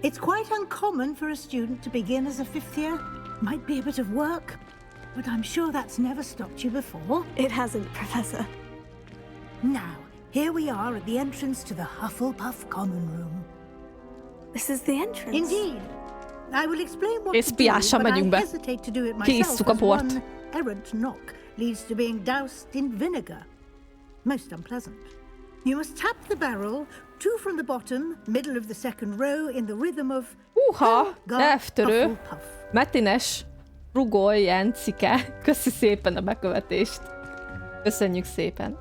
It's quite uncommon for a student to begin as a fifth year. Might be a bit of work, but I'm sure that's never stopped you before. It hasn't, Professor. Now, here we are at the entrance to the Hufflepuff common room. This is the entrance. Indeed. I will explain what És to do, piással but I megyünk be. hesitate to do it myself Kiisszuk a as port. one errant knock leads to being doused in vinegar. Most unpleasant. You must tap the barrel, two from the bottom, middle of the second row, in the rhythm of Elvtörő, Hufflepuff. Metines, Rugol, Jencike. Köszi szépen a bekövetést. Köszönjük szépen.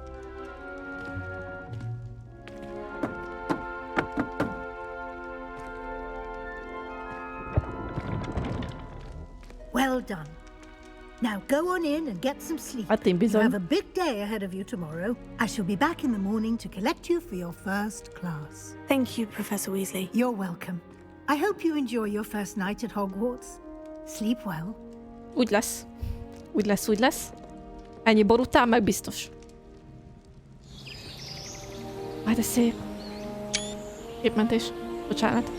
Well done. Now go on in and get some sleep. Hát én You bizony. have a big day ahead of you tomorrow. I shall be back in the morning to collect you for your first class. Thank you, Professor Weasley. You're welcome. I hope you enjoy your first night at Hogwarts. Sleep well. Úgy lesz. Úgy lesz, úgy lesz. Ennyi bor után meg biztos. Hát ez szép. Képmentés. Bocsánat.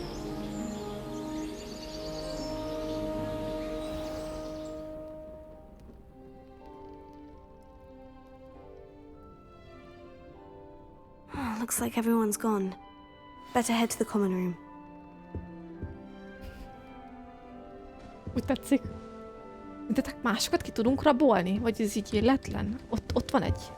Looks like everyone's gone. Better head to the common room. Úgy tetszik. Mintetek másokat ki tudunk rabolni? Vagy ez így illetlen? Ott van egy.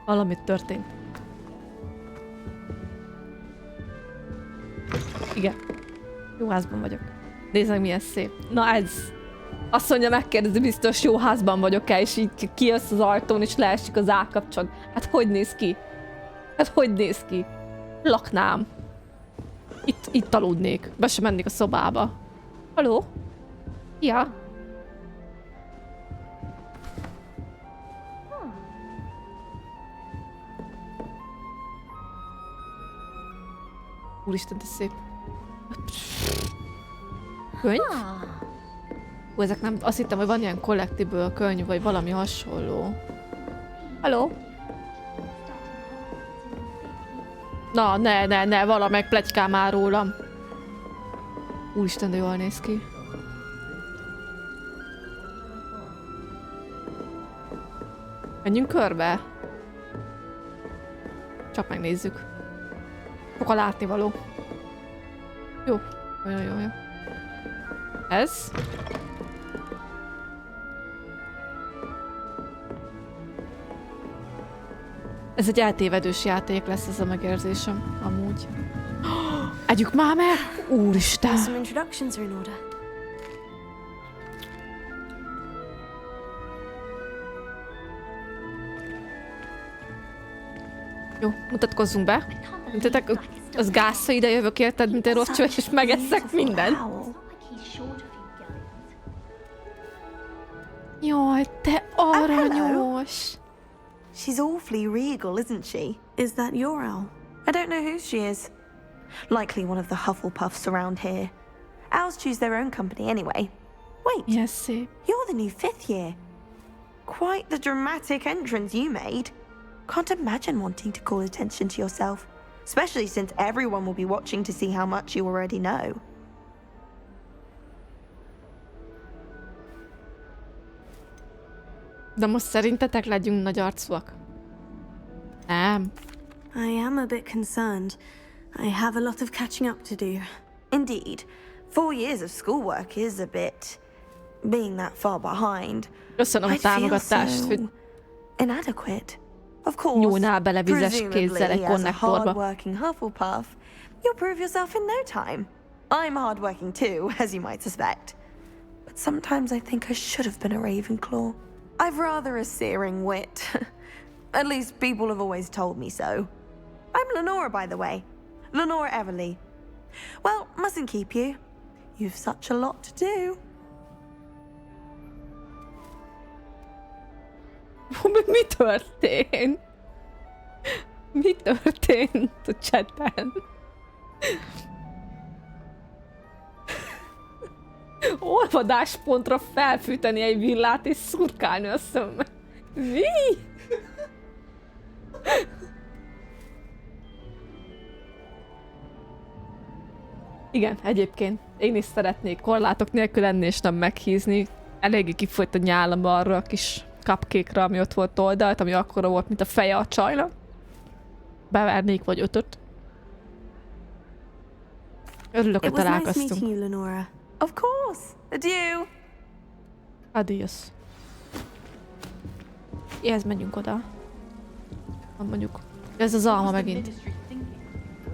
Valami történt. Igen. Jó házban vagyok. Nézd meg, milyen szép. Na ez. Azt mondja, megkérdezi biztos, jó házban vagyok-e, és így kijössz az ajtón, és leesik az állkapcsod. Hát hogy néz ki? Hát hogy néz ki? Laknám. Itt aludnék. Be sem mennék a szobába. Haló? Ja? Úristen, de szép. Könyv? Hú, ezek nem... Azt hittem, hogy van ilyen collectible könyv, vagy valami hasonló. Haló? Na, ne, valamelyik pletykál már rólam. Úristen, de jól néz ki. Menjünk körbe? Csak megnézzük. Sok a látnivaló. Jó. Jó. Ez? Ez egy eltévedős játék lesz, ez a megérzésem, amúgy. Együk már meg! Úristen! Some introductions are in order. Jó, mutatkozzunk be. Mintetek, az gázza ide jövök, érted, mint egy rossz csöves, és megeszek mindent. Jaj, te aranyos! She's awfully regal, isn't she? Is that your owl? I don't know who she is. Likely one of the Hufflepuffs around here. Owls choose their own company anyway. Wait, Milyen szép. you're the new fifth year. Quite the dramatic entrance you made. Can't imagine wanting to call attention to yourself, especially since everyone will be watching to see how much you already know. De most szerintetek legyünk nagy arcúak? Nem. I am a bit concerned. I have a lot of catching up to do. Indeed, 4 years of schoolwork is a bit... being that far behind. Köszönöm a I'd feel támogatást, so hogy inadequate. Of course, nyúlnál bele vizes kézzel egy presumably as a konnektorba. hard-working Hufflepuff, you'll prove yourself in no time. I'm hard-working too, as you might suspect. But sometimes I think I should have been a Ravenclaw. I've rather a searing wit. At least people have always told me so. I'm Lenora, by the way. Lenora Everly. Well, mustn't keep you. You've such a lot to do. Mi történt? Mi történt a chaten? olvadáspontra felfűteni egy villát és szurkálni a szembe. Mi? Igen, egyébként én is szeretnék korlátok nélkül lenni és nem meghízni. Eléggé kifolyt a nyálam arra a kis cupcake-ra, ami ott volt oldalt, ami akkora volt, mint a feje a csajnak. Bevernék vagy 5-öt. Örülök, hogy találkoztunk. It was nice meeting you, Lenora. Of course. Adieu. Adios. Ehhez megyünk oda. Ha mondjuk. Ez az alma megint.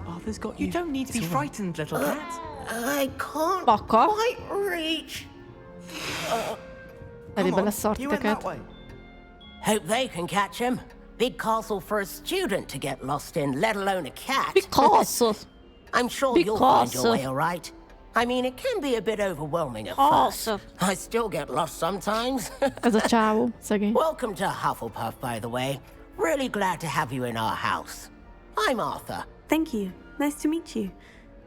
Arthur's got you. You don't need to be frightened, little cat. I can't Baka. quite reach. Elébe leszart You went that titeket. way. Hope they can catch him. Big castle for a student to get lost in, let alone a cat. Because. I'm sure big you'll find your castle. way all right. I mean, it can be a bit overwhelming at Castle. first. I still get lost sometimes. Ez a csávó, szegény. Welcome to Hufflepuff, by the way. Really glad to have you in our house. I'm Arthur. Thank you. Nice to meet you.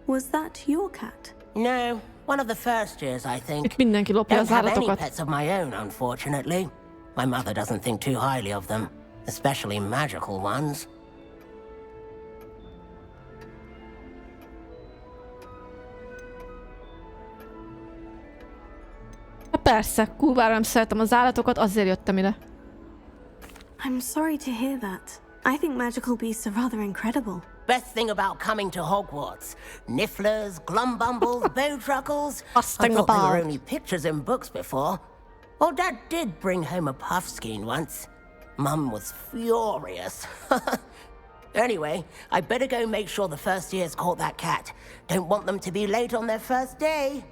Was that your cat? No, one of the first years, I think. Itt mindenki lopja Don't az have any állatokat. pets of my own, unfortunately. My mother doesn't think too highly of them, especially magical ones. Persze, kurvára nem szeretem az állatokat, azért jöttem ide. I'm sorry to hear that. I think magical beasts are rather incredible. Best thing about coming to Hogwarts. Nifflers, glumbumbles, bowtruckles. Best I thing thought they were about. only pictures in books before. Well, Dad did bring home a puffskein once. Mum was furious. Anyway, I better go make sure the first years caught that cat. Don't want them to be late on their first day.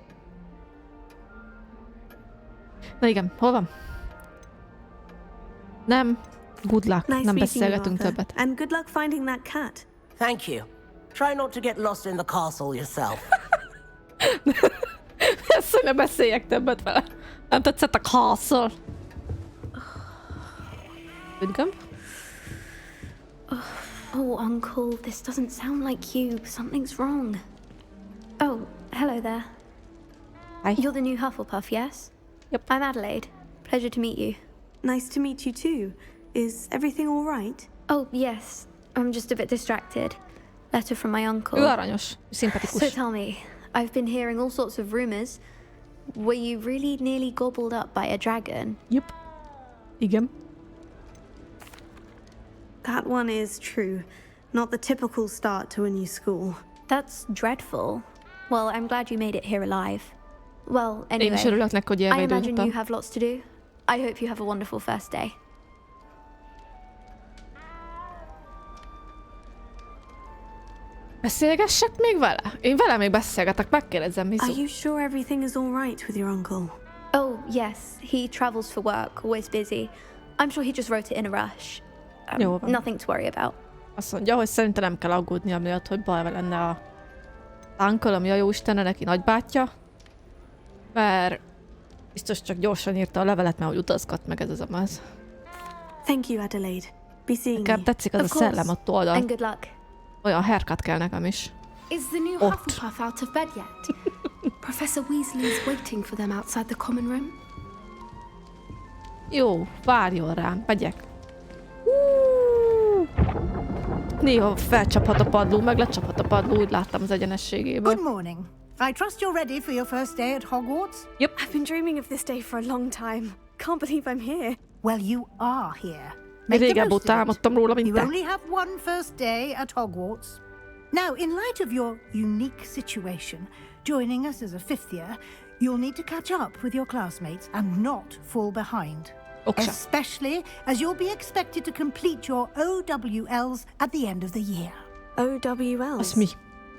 Na igen, hol van? Nem. Good luck, Nice nem meeting you, beszélgetünk Arthur. többet. And good luck finding that cat. Thank you. Try not to get lost in the castle yourself. Ezt, hogy ne beszéljek többet vele. Nem tetszett a castle. Üdgöm? Oh, Uncle, this doesn't sound like you. Something's wrong. Oh, hello there. Hi. You're the new Hufflepuff, yes? Yep. I'm Adelaide. Pleasure to meet you. Nice to meet you too. Is everything all right? Oh, yes. I'm just a bit distracted. Letter from my uncle. Ő aranyos, So szimpatikus. tell me, I've been hearing all sorts of rumors. Were you really nearly gobbled up by a dragon? Yep. Igen. That one is true. Not the typical start to a new school. That's dreadful. Well, I'm glad you made it here alive. Well, Én is anyway, örülök neki, hogy I élve imagine időben. you have lots to do. I hope you have a wonderful first day. Beszélgessek még vele? Én vele még beszélgetek, megkérdezem, Are Mizu. you sure everything is all right with your uncle? Oh, yes. He travels for work, always busy. I'm sure he just wrote it in a rush. Jó van. Nothing to worry about. Azt mondja, hogy szerintem nem kell aggódni amiatt, hogy baj lenne a uncle, ami a jóistene, neki nagybátyja. Mert biztos csak gyorsan írta a levelet, mert hogy utazgat meg ez az amaz. Thank you, Adelaide. Be seeing Nekem you. tetszik az a Of course. szellem ott And oldalt. good luck. Olyan haircut kell nekem is. Is the new Ott. Hufflepuff out of bed yet? Professor Weasley is waiting for them outside the common room. Jó, várjon rám, megyek. Néha felcsaphat a padló, meg lecsaphat a padló, úgy láttam az egyenességéből. Good morning. I trust you're ready for your first day at Hogwarts? I've been dreaming of this day for a long time. Can't believe I'm here. Well, you are here. Make the Régebb most óta of it. álmodtam róla, mint You te. only have one first day at Hogwarts. Now, in light of your unique situation, joining us as a fifth year, you'll need to catch up with your classmates and not fall behind. Oksa. Especially as you'll be expected to complete your OWLs at the end of the year. OWLs. Az mi?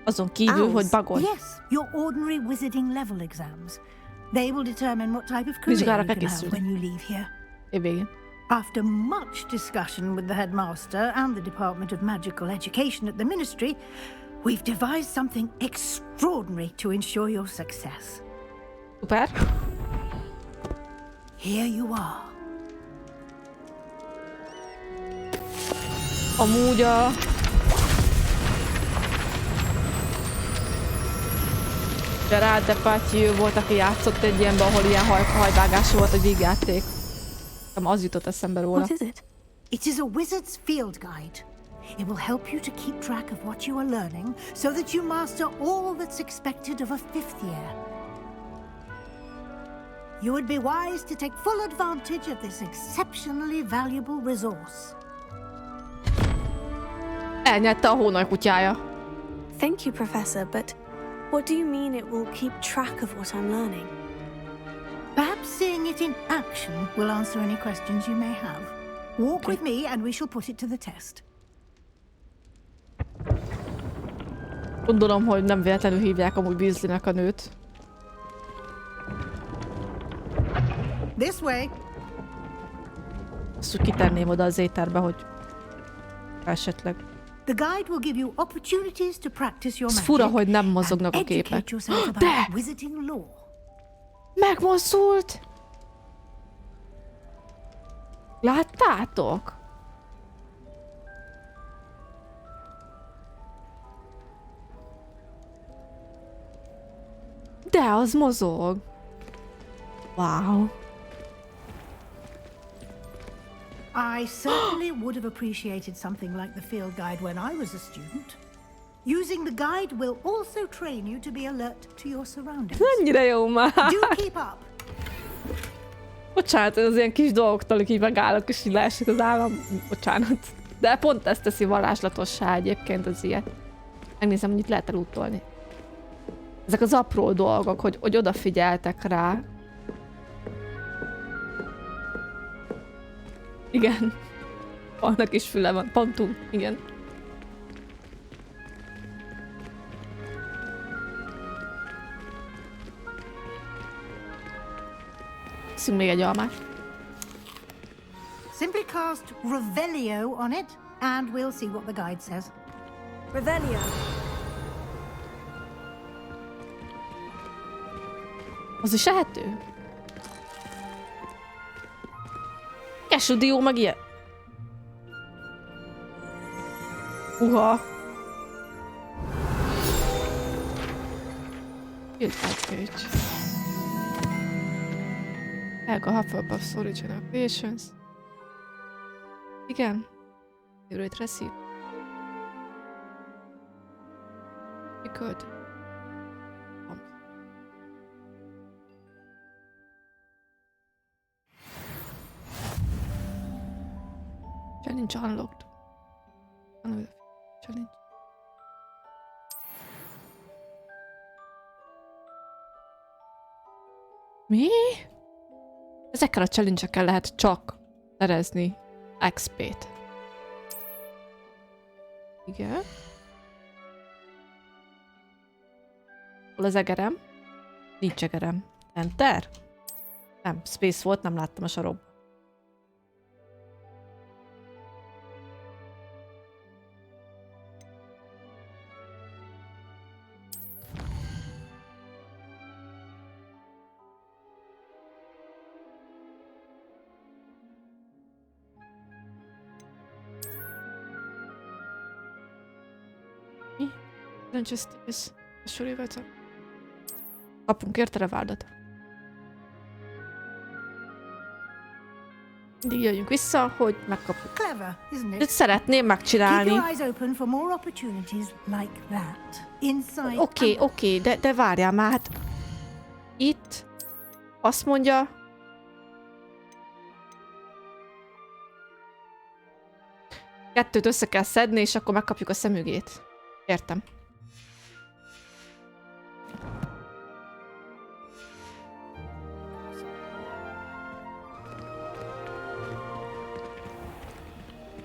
Azon kívül, Owls. hogy bagol. Yes, your ordinary wizarding level exams. They will determine what type of career Vizsgára you kell can have készülni. when you leave here. Évvégén. After much discussion with the headmaster and the Department of Magical Education at the Ministry, we've devised something extraordinary to ensure your success. Szuper. Here you are. Amúgy a... Gerard Depardieu volt, aki játszott egy ilyenben, ahol ilyen hajvágás volt, egy vígjáték. Az jutott eszembe róla. What is it? It is a wizard's field guide. It will help you to keep track of what you are learning so that you master all that's expected of a 5th year. You would be wise to take full advantage of this exceptionally valuable resource. Elnyerte a hónaj kutyája. Thank you, Professor, but what do you mean it will keep track of what I'm learning? Perhaps seeing it in action will answer any questions you may have. Walk with me and we shall put it to the test. Gondolom, hogy nem véletlenül hívják amúgy Weasleynek a nőt. This way. Azt úgy kitenném oda az éterbe, hogy esetleg. The guide will give you opportunities to practice your magic. Fura, hogy nem mozognak a képek. De! Megmozdult! Láttátok? De az mozog. Wow. I certainly would have appreciated something like the field guide when I was a student. Using the guide will also train you to be alert to your surroundings. Annyira jó már. Do keep up. Bocsánat, az ilyen kis dolgoktól így megállok és így leesik az állam. Bocsánat. De pont ezt teszi varázslatossá egyébként az ilyet. Megnézem, hogy itt lehet elútolni. Ezek az apró dolgok, hogy odafigyeltek rá. Igen. Annak is füle van. Pontunk. Igen. Szünk még egy almát. Simply cast Revelio on it and we'll see what the guide says. Revelio. Az is ehető? Kesudió meg ilyen. Uha. Pillanatunk. Helga Hufflepuff's original creations. Igen. Favorite recipe. Good. Challenge unlocked. Challenge. Mi? Ezekkel a challenge-ekkel lehet csak szerezni XP-t. Igen. Hol az egerem? Nincs egerem. Enter? Nem, space volt, nem láttam a sarokba. Ez soríváltam. Kapunk érte revárdat. Mindig jöjjünk vissza, hogy megkapjuk. De szeretném megcsinálni. Oké, de várjál már, hát itt azt mondja, kettőt össze kell szedni, és akkor megkapjuk a szemügét. Értem.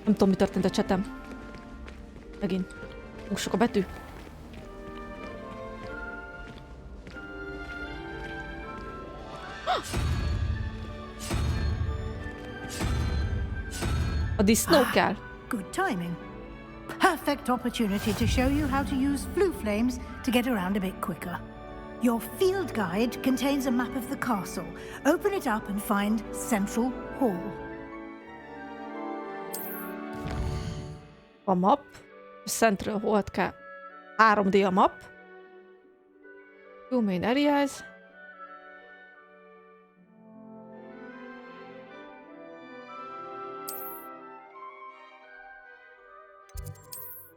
Nem tudom, mi történt a csetem. Megint. Most sok a betű. A disznó kell. Good timing. Perfect opportunity to show you how to use flue flames to get around a bit quicker. Your field guide contains a map of the castle. Open it up and find Central Hall. A map. Central Hall kell. 3D a map. Two main areas.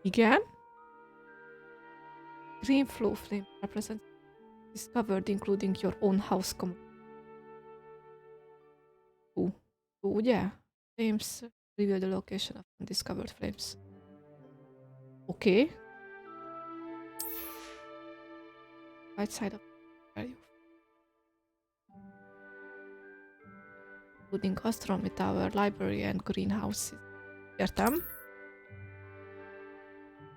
Igen. Green flow flame represents discovered including your own house community. Ugye? Flames reveal the location of undiscovered flames. Okay. Right side of value. Including astronomy tower, library and greenhouses. Értem.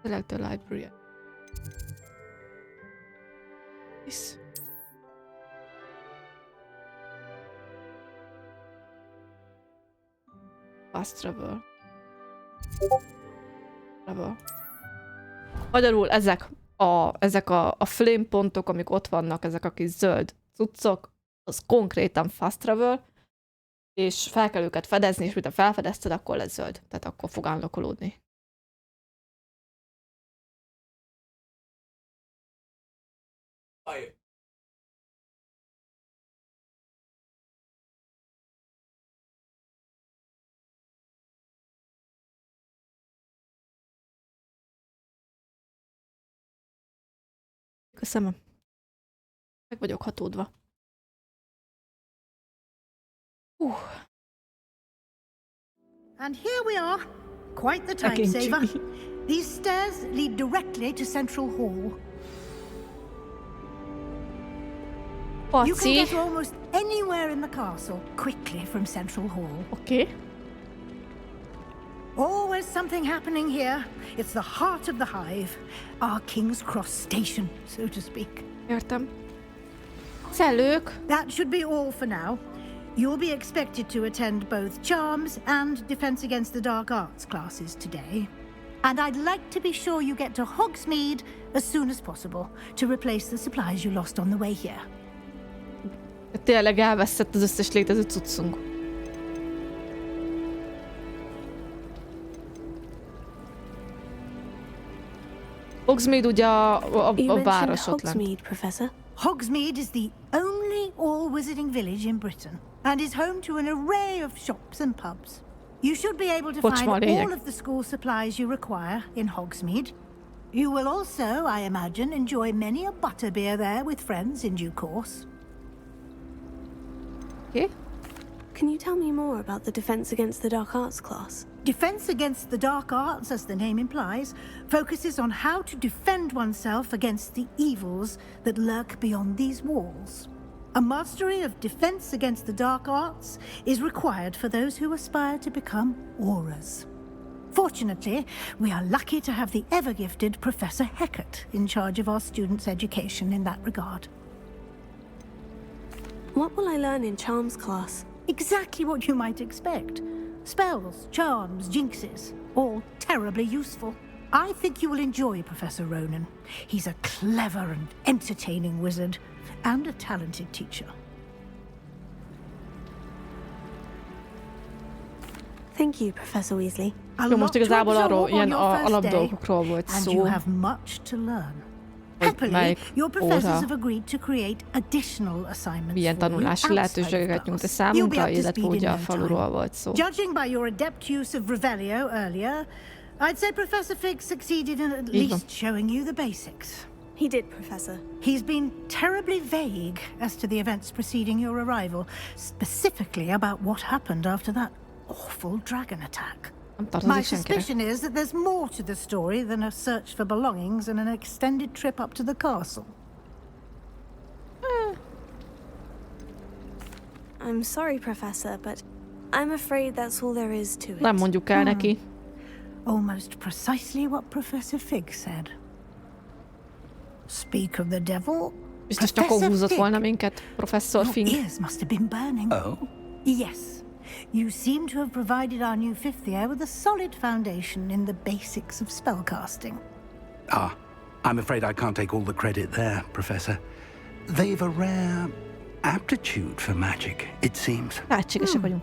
Select the library. This. Fast travel. Magyarul ezek a flame pontok, amik ott vannak, ezek a kis zöld cuccok, az konkrétan fast travel, és fel kell őket fedezni, és mintha felfedezted, akkor lesz zöld. Tehát akkor fog unlockolódni. Köszönöm. Meg vagyok hatódva. And here we are. Quite the time saver. These stairs lead directly to Central Hall. You can get almost anywhere in the castle quickly from Central Hall. Okay. Always something happening here. It's the heart of the hive. Our King's Cross station, so to speak. Értem. Szellők. That should be all for now. You'll be expected to attend both Charms and Defense Against the Dark Arts classes today. And I'd like to be sure you get to Hogsmeade as soon as possible to replace the supplies you lost on the way here. Tényleg elveszett az összes létező cuccunk. Hogsmeade ugye a város ott lent. Professor. Hogsmeade is the only all-wizarding village in Britain and is home to an array of shops and pubs. You should be able to find all of the school supplies you require in Hogsmeade. You will also, I imagine, enjoy many a butterbeer there with friends in due course. Okay. Can you tell me more about the Defense Against the Dark Arts class? Defense Against the Dark Arts, as the name implies, focuses on how to defend oneself against the evils that lurk beyond these walls. A mastery of Defense Against the Dark Arts is required for those who aspire to become auras. Fortunately, we are lucky to have the ever-gifted Professor Hecat in charge of our students' education in that regard. What will I learn in Charms class? Exactly what you might expect. Spells, charms, jinxes, all terribly useful. I think you will enjoy Professor Ronan. He's a clever and entertaining wizard, and a talented teacher. Thank you, Professor Weasley. Jó, most igazából arról ilyen alapdolgokról volt szó. And you have much to learn. Happily, your professors have agreed to create additional assignments milyen tanulási lehetőségeket nyújt a számunkra, illetve ugye a faluról volt szó. Judging by your adept use of Revelio earlier, I'd say Professor Fig succeeded in at least showing you the basics. He did, Professor. He's been terribly vague as to the events preceding your arrival, specifically about what happened after that awful dragon attack. My suspicion is that there's more to the story than a search for belongings and an extended trip up to the castle. I'm sorry, Professor, but I'm afraid that's all there is to it. Nem mondjuk el neki. Almost precisely what Professor Fig said. Speak of the devil. Biztos csak húzott volna minket, Professor Fig. Your ears must have been burning. Oh? Yes. You seem to have provided our new fifth year with a solid foundation in the basics of spellcasting. Ah, I'm afraid I can't take all the credit there, Professor. They've a rare aptitude for magic, it seems. Lehetségesek vagyunk.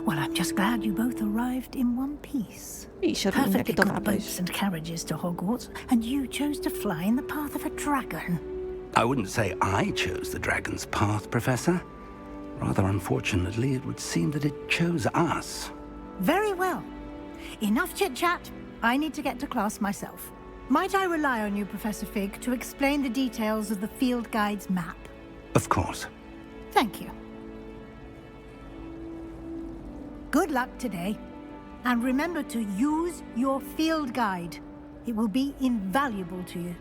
Well, I'm just glad you both arrived in one piece. Perfectly good boats and carriages to Hogwarts, and you chose to fly in the path of a dragon. I wouldn't say I chose the dragon's path, Professor. Rather unfortunately, it would seem that it chose us. Very well. Enough chit-chat. I need to get to class myself. Might I rely on you, Professor Fig, to explain the details of the field guide's map? Of course. Thank you. Good luck today. And remember to use your field guide. It will be invaluable to you.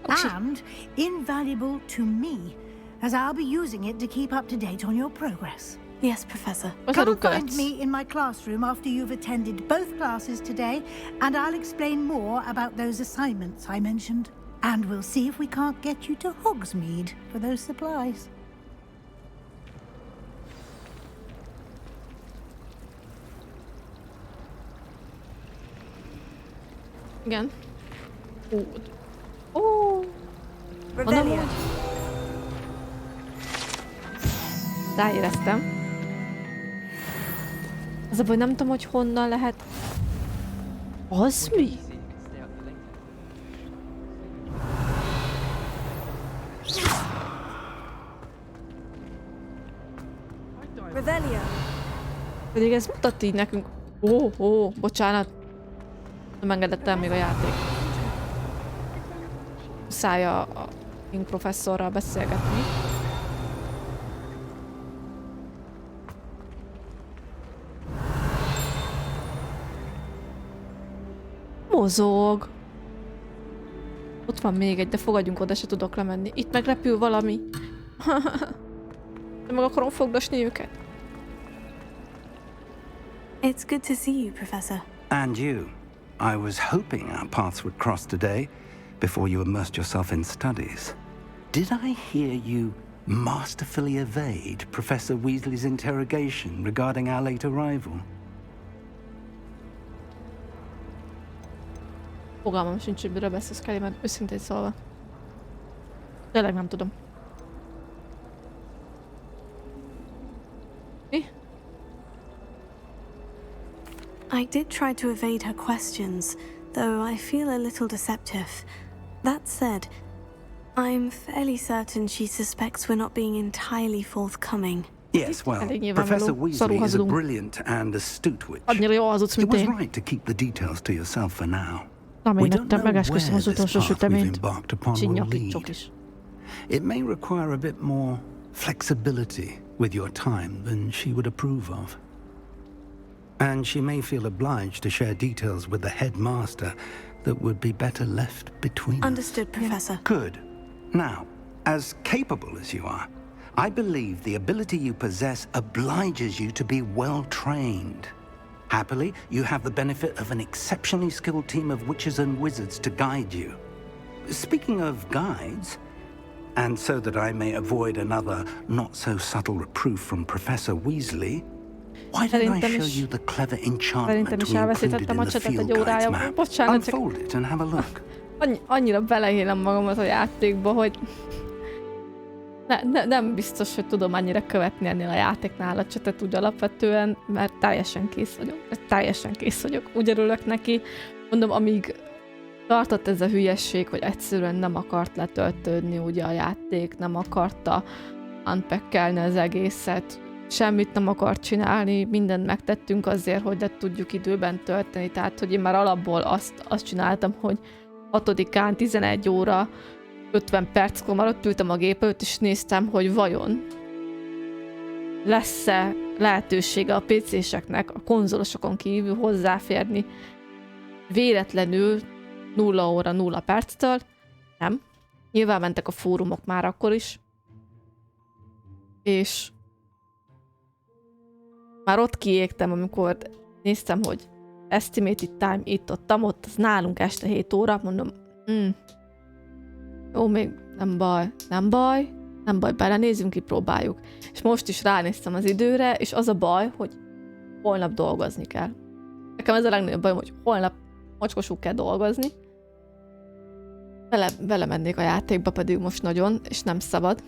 And invaluable to me, as I'll be using it to keep up to date on your progress. Yes, Professor. Come and find me in my classroom after you've attended both classes today, and I'll explain more about those assignments I mentioned. And we'll see if we can't get you to Hogsmeade for those supplies. Igen. Ó. Mondom, hogy... Ráéreztem. Az a baj, nem tudom, hogy honnan lehet... Az mi? Pedig ez mutat így nekünk. Ó, bocsánat. Nem engedett el még a játék. Muszáj a King professzorral beszélgetni. Mozog. Ott van még egy, de fogadjunk oda, se tudok lemenni. Itt megrepül valami. De meg akarom fogdosni őket. It's good to see you, Professor. And you. I was hoping our paths would cross today, before you immersed yourself in studies. Did I hear you masterfully evade Professor Weasley's interrogation regarding our late arrival? Fogalmam sincs, hogy miről beszélsz, Kelly, mert őszintén szólva. Tényleg nem tudom. Mi? I did try to evade her questions, though I feel a little deceptive. That said, I'm fairly certain she suspects we're not being entirely forthcoming. Yes, well, Professor Weasley is a brilliant and astute witch. It was right to keep the details to yourself for now. We don't know where this path we've embarked upon will lead. It may require a bit more flexibility with your time than she would approve of. And she may feel obliged to share details with the headmaster that would be better left between us. Understood, Professor. Good. Now, as capable as you are, I believe the ability you possess obliges you to be well trained. Happily, you have the benefit of an exceptionally skilled team of witches and wizards to guide you. Speaking of guides, and so that I may avoid another not-so-subtle reproof from Professor Weasley, why don't I show you the clever enchantment we included in the field guide's map? Unfold it and have a look. Annyira beleélem magamat a játékba, hogy nem biztos, hogy tudom annyira követni ennél a játéknál a csetet úgy alapvetően, mert teljesen kész vagyok. Úgy örülök neki. Mondom, amíg tartott ez a hülyesség, hogy egyszerűen nem akart letöltődni ugye a játék, nem akarta unpackelni az egészet, semmit nem akart csinálni, mindent megtettünk azért, hogy le tudjuk időben tölteni, tehát hogy én már alapból azt csináltam, hogy 6-án 11 óra 50 perckor már ott ültem a gép előtt, és néztem, hogy vajon lesz-e lehetősége a PC-seknek a konzolosokon kívül hozzáférni véletlenül 0 óra 0 perctől. Nem. Nyilván mentek a fórumok már akkor is. És már ott kiégtem, amikor néztem, hogy estimated time itt, ott, az nálunk este 7 óra, mondom, jó, még nem baj, belenézünk, kipróbáljuk. És most is ránéztem az időre, és az a baj, hogy holnap dolgozni kell. Nekem ez a legnagyobb bajom, hogy holnap mocskosuk kell dolgozni. Belemennék a játékba, pedig most nagyon, és nem szabad.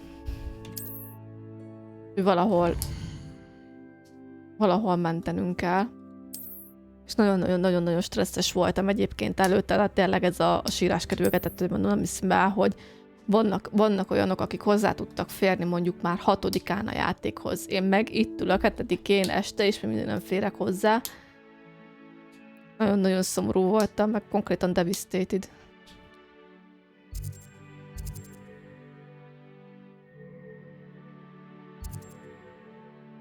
Valahol mentenünk kell. És nagyon-nagyon stresszes voltam egyébként előtte, tehát tényleg ez a sírás kerülgetett, hogy mondom, nem hiszem el, hogy vannak olyanok, akik hozzá tudtak férni mondjuk már 6-án a játékhoz. Én meg itt ülök 7-én este, és még minden nem férek hozzá. Nagyon-nagyon szomorú voltam, meg konkrétan devastated.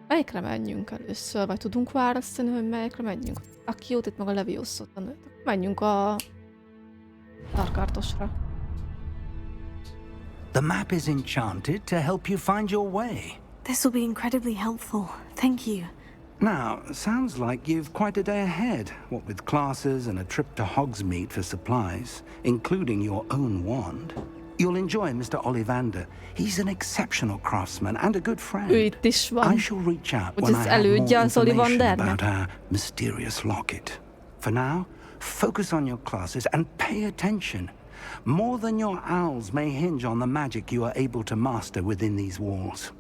Melyikre menjünk először? Vagy tudunk választani, hogy melyikre menjünk? Aki jót itt meg a Leviosa-t tanult. Menjünk a Darkartosra. The map is enchanted to help you find your way. This will be incredibly helpful. Thank you. Now, sounds like you've quite a day ahead, what with classes and a trip to Hogsmeade for supplies, including your own wand. You'll enjoy Mr. Ollivander. He's an exceptional craftsman and a good friend. Ő itt is van. I shall reach out when I have more information about our mysterious locket. For now, focus on your classes and pay attention. More than your owls may hinge on the magic you are able to master within these walls.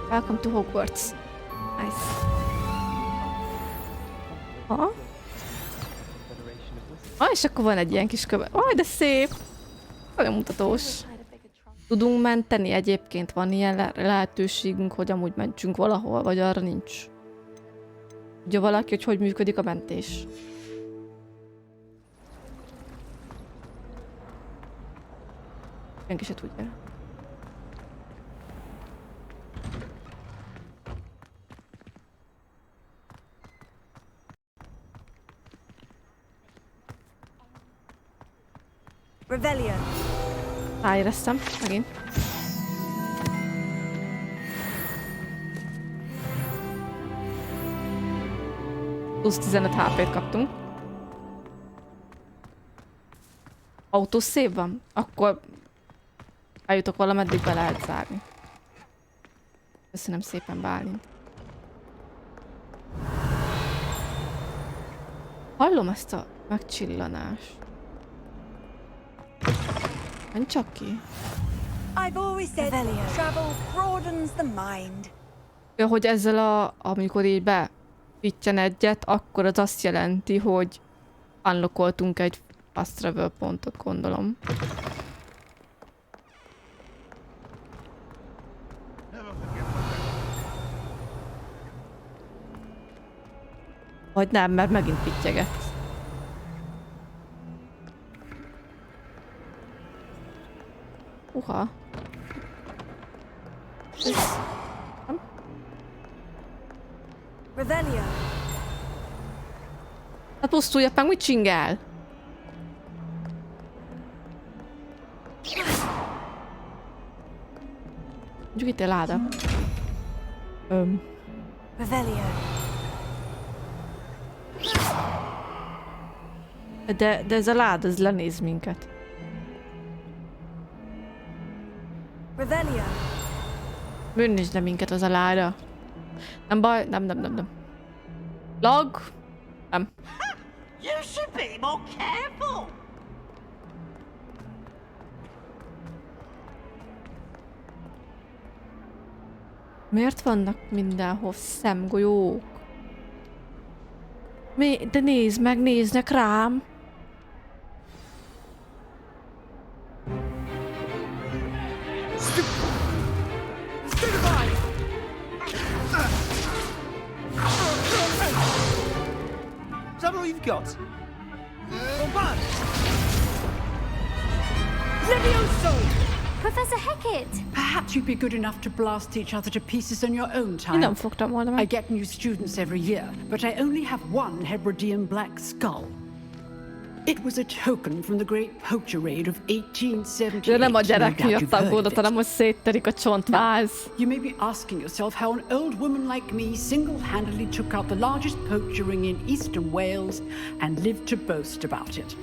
Welcome to Hogwarts. Nice. Ha? És akkor van egy ilyen kis köve. De szép! Nagyon mutatós. Tudunk menteni egyébként? Van ilyen lehetőségünk, hogy amúgy mentsünk valahol, vagy arra nincs? Tudja valaki, hogy működik a mentés? Senki se tudja. Revelio. Ráéreztem, megint. Plusz 15 HP-t kaptunk. Autoszép van? Akkor eljutok valameddig, be lehet zárni. Köszönöm szépen, Bálint. Hallom ezt a megcsillanást. Menj csak ki. I've always said travel broadens the mind. Ja, hogy ezzel amikor így bevittyen egyet, akkor az azt jelenti, hogy unlockoltunk egy fast travel pontot, gondolom. Vagy nem, mert megint pittyeget. Uha. Revelio. Hát pusztuljak meg, mit csingál? Mondjuk itt egy láda. Revelio. De ez a láda, ez lenéz minket. Revelio. Bűnös de minket az a láda. Nem baj, nem. Log? Nem. You should be more careful. Miért vannak mindenhol szemgolyók? De nézd meg, néznek rám! Is that all you've got? Bombard! Levioso! Professor Hecat! Perhaps you'd be good enough to blast each other to pieces in your own time. Én nem fogtam volna meg. I get new students every year, but I only have one Hebridean black skull. It was a token from the great poacher raid of 1878. De nem a gyerek miatt aggódott, hanem hogy szétterik a csontváz. You may be asking yourself how an old woman like me single-handedly took out the largest poacher ring in eastern Wales and lived to boast about it.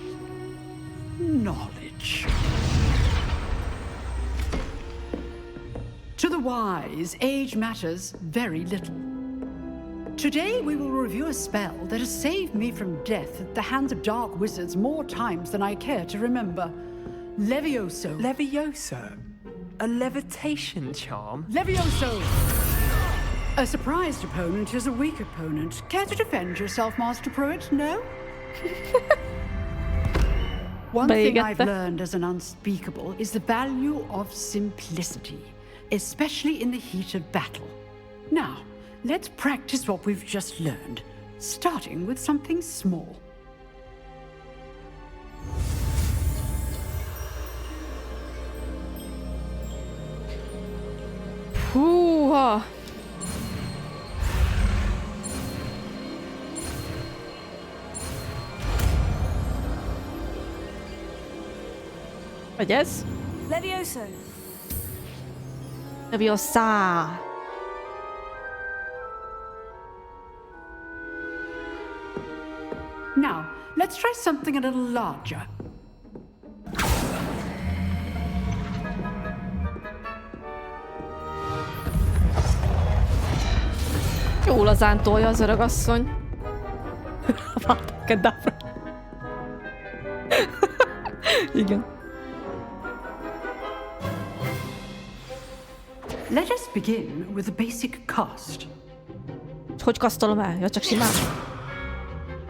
Knowledge. To the wise, age matters very little. Today we will review a spell that has saved me from death at the hands of dark wizards more times than I care to remember. Levioso. Levioso? A levitation charm? Levioso! A surprised opponent is a weak opponent. Care to defend yourself, Master Pruitt? No? One thing I've learned as an unspeakable is the value of simplicity, especially in the heat of battle. Now, let's practice what we've just learned, starting with something small. Húha! Vagy ez? Levioso. Leviosa. Now, let's try something a little larger. Jó lazán tolja az öregasszony. Igen. Let us begin with the basic cast. Hogy kasztolom el? Ja, csak simán.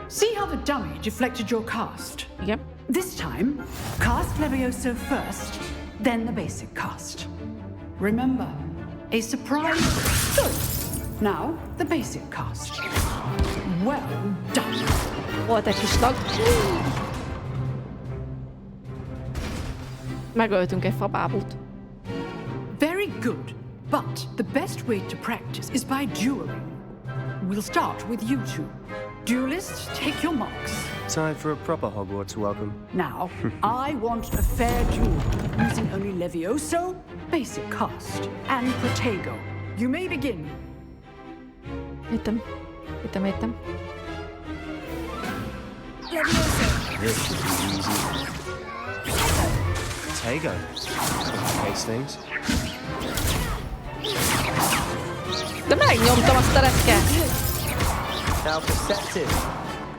See how the dummy deflected your cast? Igen. This time, cast Levioso first, then the basic cast. Remember, a surprise. Good. Now, the basic cast. Well done. Volt egy kis lag. Megöltünk egy fabábút. Very good. But the best way to practice is by dueling. We'll start with you two. Duelists, take your marks. Time for a proper Hogwarts welcome. Now, I want a fair duel, using only Levioso, basic cast, and Protego. You may begin. Értem. Levioso. This should be easy. Protego. Complicates things. De megnyomtam azt a rekket. How perceptive.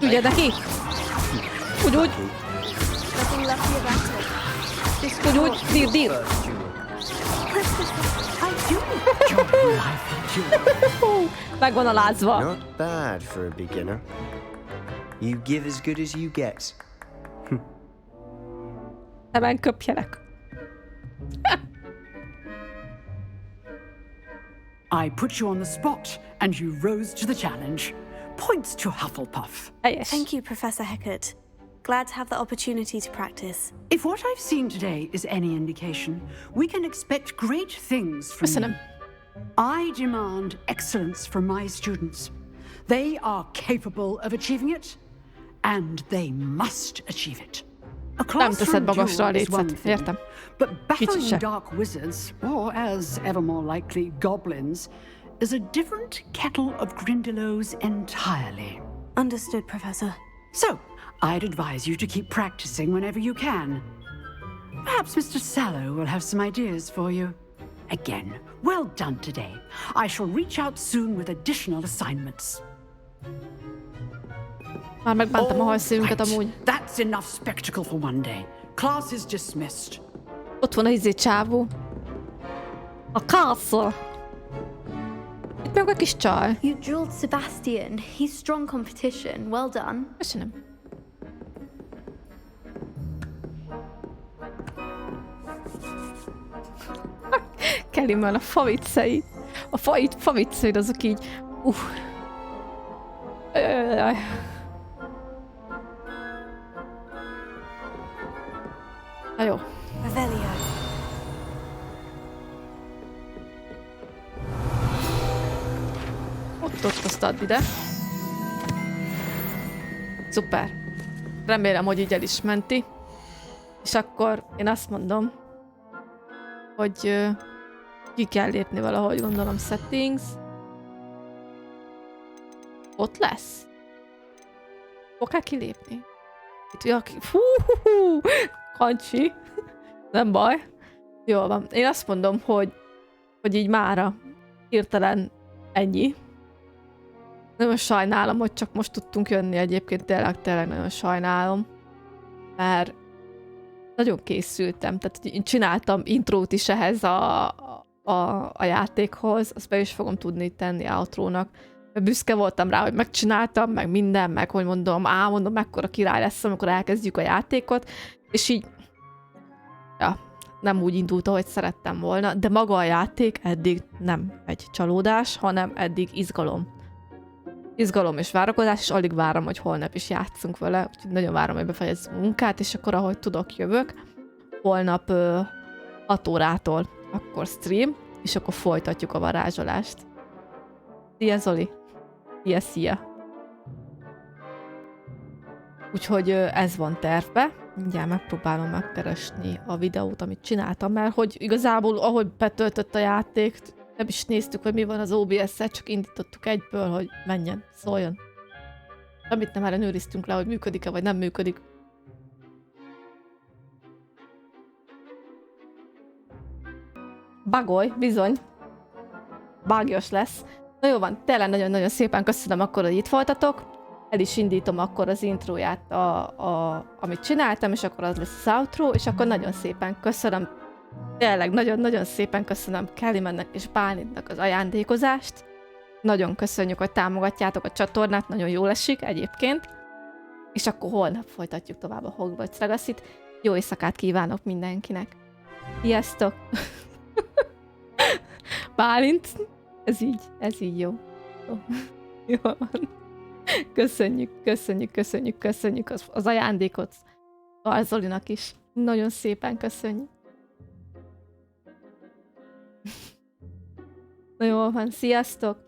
Ügyed neki? Úgy. Úgy, dír. Megvan a lázva. Not bad for a beginner. You give as good as you get. Hemen köpjenek. I put you on the spot, and you rose to the challenge. Points to Hufflepuff. Yes. Thank you, Professor Hecat. Glad to have the opportunity to practice. If what I've seen today is any indication, we can expect great things from you. I demand excellence from my students. They are capable of achieving it, and they must achieve it. A classroom duel is one thing, but battling dark wizards, or as ever more likely, goblins, is a different kettle of Grindylows entirely. Understood, Professor. So, I'd advise you to keep practicing whenever you can. Perhaps Mr. Sallow will have some ideas for you. Again, well done today. I shall reach out soon with additional assignments. Már megbántam a hajszínünket amúgy. That's enough spectacle for one day. Class is dismissed. Ott van a csávó. A castle. Itt meg a kis csaj. You drilled Sebastian. He's strong competition. Well done. Köszönöm. Kellymmel a faviccei. A favicceid azok így. Jaj. Na jó. Ott azt add ide. Szuper. Remélem, hogy így el is menti. És akkor én azt mondom, hogy ki kell lépni valahogy, gondolom, settings. Ott lesz. Hol kell kilépni? Itt valaki... Kancsi. Nem baj. Jól van. Én azt mondom, hogy így mára hirtelen ennyi. Nagyon sajnálom, hogy csak most tudtunk jönni egyébként, tényleg nagyon sajnálom. Mert nagyon készültem, tehát én csináltam intrót is ehhez a a játékhoz, azt be is fogom tudni tenni outrónak. Büszke voltam rá, hogy megcsináltam, meg minden, meg hogy mondom, mekkora király lesz, amikor elkezdjük a játékot, és így, ja, nem úgy indult, ahogy szerettem volna, de maga a játék eddig nem egy csalódás, hanem eddig izgalom. Izgalom és várakozás, és alig várom, hogy holnap is játszunk vele, úgyhogy nagyon várom, hogy befejezzük a munkát, és akkor, ahogy tudok, jövök. Holnap 6 órától akkor stream, és akkor folytatjuk a varázsolást. Szia, Zoli! Szia! Úgyhogy ez van tervbe. Mindjárt megpróbálom megkeresni a videót, amit csináltam, mert hogy igazából, ahogy betöltött a játék, nem is néztük, hogy mi van az OBS-szel, csak indítottuk egyből, hogy menjen, szóljon. Amit nem ellenőriztünk le, hogy működik-e, vagy nem működik. Bagolj, bizony. Bágyos lesz. Na jó van, tényleg nagyon-nagyon szépen köszönöm akkor, hogy itt voltatok. El is indítom akkor az intróját, amit csináltam, és akkor az lesz az outro, és akkor nagyon szépen köszönöm, tényleg nagyon-nagyon szépen köszönöm Kellymannek és Bálintnak az ajándékozást. Nagyon köszönjük, hogy támogatjátok a csatornát, nagyon jól esik egyébként. És akkor holnap folytatjuk tovább a Hogwarts Legacy-t. Jó éjszakát kívánok mindenkinek. Sziasztok! Bálint, ez így jó. Jó van. Köszönjük az ajándékot Zolinak is. Nagyon szépen köszönjük. Na jó van, sziasztok!